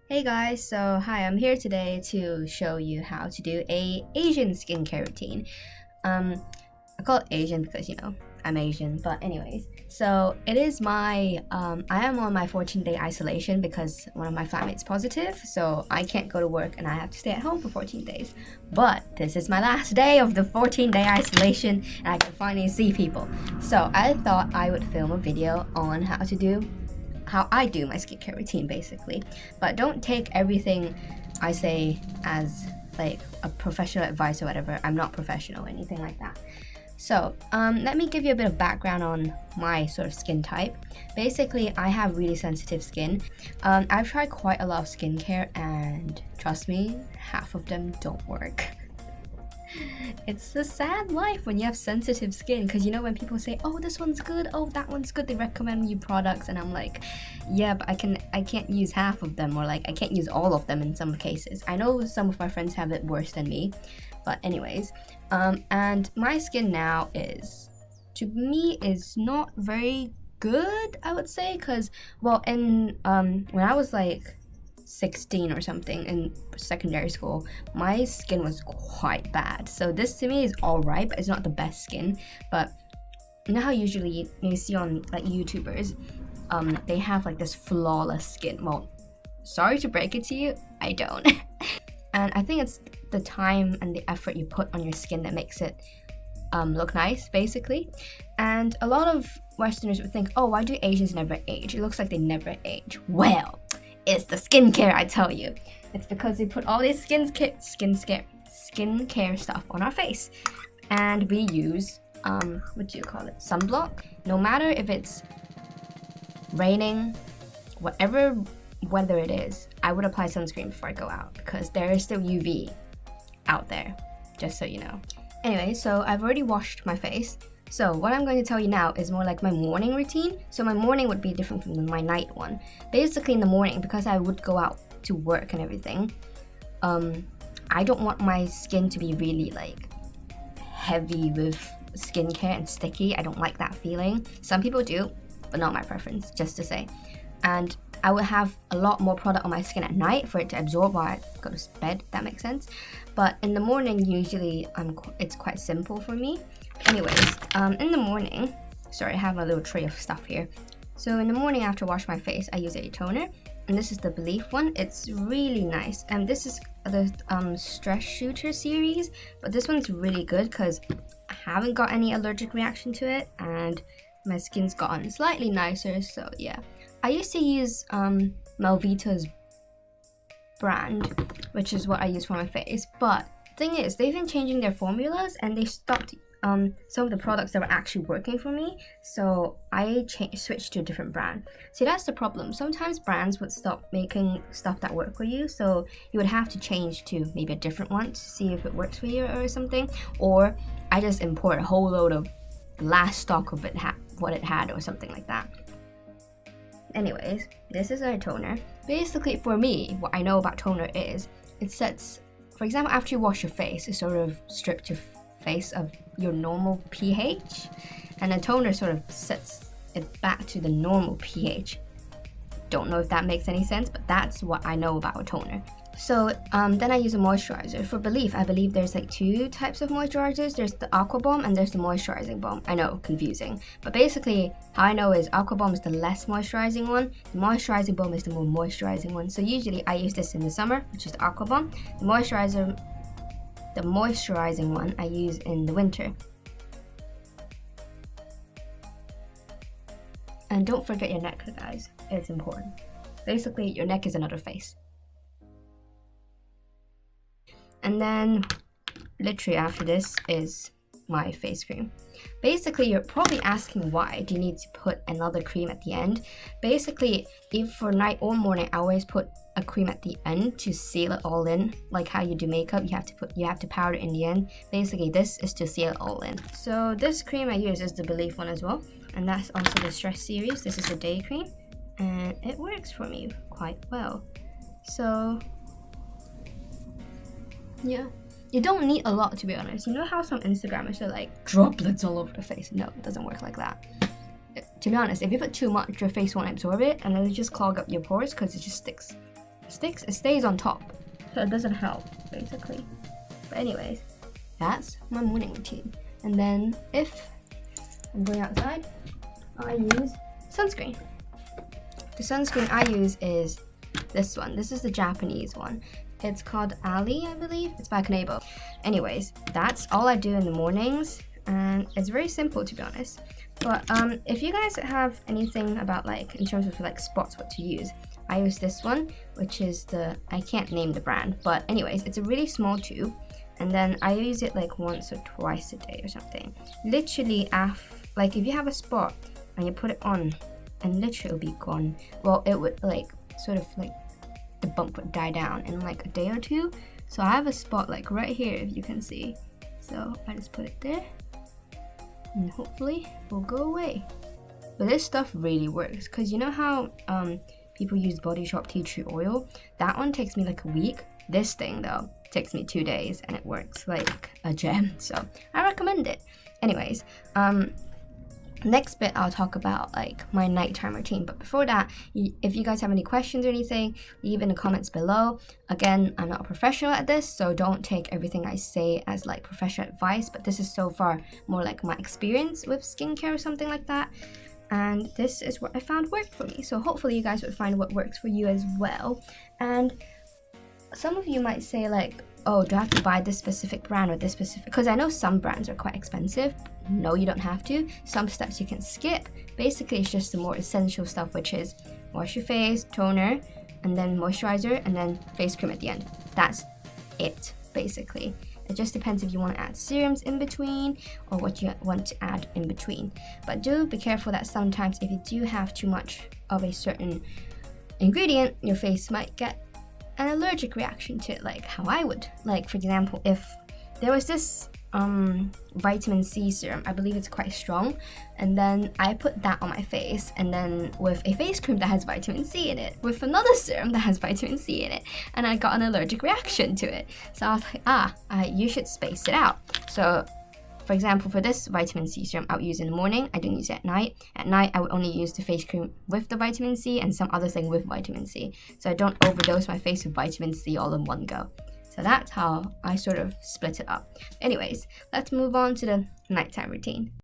Hey guys, so hi, I'm here today to show you how to do a Asian skincare routine. I call it Asian because I'm Asian, but anyways, so it is I am on my 14-day isolation because one of my flatmates positive, so I can't go to work and I have to stay at home for 14 days. But this is my last day of the 14-day isolation and I can finally see people. So I thought I would film a video on how I do my skincare routine basically. But don't take everything I say as like a professional advice or whatever. I'm not professional or anything like that. So let me give you a bit of background on my sort of skin type. Basically, I have really sensitive skin. I've tried quite a lot of skincare and trust me, half of them don't work. It's a sad life when you have sensitive skin because when people say, oh, this one's good, oh, that one's good, they recommend you products and I'm like, yeah, but I can't use half of them, or like I can't use all of them in some cases. I know some of my friends have it worse than me, but anyways, and my skin now to me is not very good, I would say, because when I was like 16 or something in secondary school, my skin was quite bad. So this to me is alright, but it's not the best skin. But you know how usually you see on like YouTubers, they have like this flawless skin. Well, sorry to break it to you, I don't. And I think it's the time and the effort you put on your skin that makes it look nice, basically. And a lot of Westerners would think, oh, why do Asians never age? It looks like they never age. Well, it's the skincare, I tell you. It's because we put all this skincare stuff on our face, and we use what do you call it? Sunblock. No matter if it's raining, whatever weather it is, I would apply sunscreen before I go out because there is still UV out there, just so you know. Anyway, so I've already washed my face. So what I'm going to tell you now is more like my morning routine. So my morning would be different from my night one. Basically in the morning, because I would go out to work and everything, I don't want my skin to be really like heavy with skincare and sticky. I don't like that feeling. Some people do, but not my preference, just to say. And I would have a lot more product on my skin at night for it to absorb while I go to bed, if that makes sense. But in the morning, usually it's quite simple for me. Anyways, in the morning, sorry, I have a little tray of stuff here. So in the morning after I wash my face, I use a toner, and this is the Belif one. It's really nice, and this is the Stress Shooter series, but this one's really good because I haven't got any allergic reaction to it, and my skin's gotten slightly nicer. So yeah, I used to use Melvita's brand, which is what I use for my face, but thing is, they've been changing their formulas and they stopped some of the products that were actually working for me, so I switched to a different brand. See, that's the problem. Sometimes brands would stop making stuff that work for you, so you would have to change to maybe a different one to see if it works for you or something, or I just import a whole load of last stock of what it had or something like that. Anyways, this is our toner. Basically, for me, what I know about toner is it sets, for example, after you wash your face, it sort of strips your face of your normal pH, and a toner sort of sets it back to the normal pH. Don't know if that makes any sense, but that's what I know about a toner. So then I use a moisturizer. For Belif, I believe there's like two types of moisturizers. There's the aqua bomb and there's the moisturizing bomb. I know, confusing. But basically, how I know is aqua bomb is the less moisturizing one. The moisturizing bomb is the more moisturizing one. So usually I use this in the summer, which is the aqua bomb. The moisturizing one I use in the winter. And don't forget your neck, guys. It's important. Basically, your neck is another face. And then, literally after this is my face cream. Basically, you're probably asking why do you need to put another cream at the end. Basically, if for night or morning, I always put a cream at the end to seal it all in. Like how you do makeup, you have to powder in the end. Basically, this is to seal it all in. So this cream I use is the Belif one as well, and that's also the Stress series. This is the day cream, and it works for me quite well. So yeah, you don't need a lot, to be honest. You know how some Instagrammers are like droplets all over the face? No, it doesn't work like that. To be honest, if you put too much, your face won't absorb it and it'll just clog up your pores because it just sticks. sticks, it stays on top, so it doesn't help basically. But anyways, that's my morning routine. And then if I'm going outside, I use sunscreen. The sunscreen I use is this one. This is the Japanese one. It's called Ali, I believe. It's by Aesop. Anyways, that's all I do in the mornings, and it's very simple to be honest. But if you guys have anything about like in terms of like spots what to use, I use this one, which is the, I can't name the brand, but anyways, it's a really small tube, and then I use it like once or twice a day or something. Literally, like if you have a spot and you put it on, and literally it'll be gone. Well, it would like sort of like the bump would die down in like a day or two. So I have a spot like right here, if you can see. So I just put it there, and hopefully it will go away. But this stuff really works, because you know how people use Body Shop tea tree oil? That one takes me like a week. This thing though takes me 2 days, and it works like a gem. So I recommend it. Anyways, next bit I'll talk about like my nighttime routine, but before that, if you guys have any questions or anything, leave in the comments below. Again, I'm not a professional at this, so don't take everything I say as like professional advice, but this is so far more like my experience with skincare or something like that, and this is what I found worked for me. So hopefully you guys would find what works for you as well. And some of you might say like, oh, do I have to buy this specific brand or this specific? Because I know some brands are quite expensive. No, you don't have to. Some steps you can skip. Basically, it's just the more essential stuff, which is wash your face, toner, and then moisturizer, and then face cream at the end. That's it, basically. It just depends if you want to add serums in between or what you want to add in between. But do be careful that sometimes if you do have too much of a certain ingredient, your face might get an allergic reaction to it, like how I would. Like for example, if there was this vitamin C serum, I believe it's quite strong, and then I put that on my face, and then with a face cream that has vitamin C in it, with another serum that has vitamin C in it, and I got an allergic reaction to it. So I was like, you should space it out. So for example, for this vitamin C serum, I would use in the morning. I don't use it at night. At night, I would only use the face cream with the vitamin C and some other thing with vitamin C. So I don't overdose my face with vitamin C all in one go. So that's how I sort of split it up. Anyways, let's move on to the nighttime routine.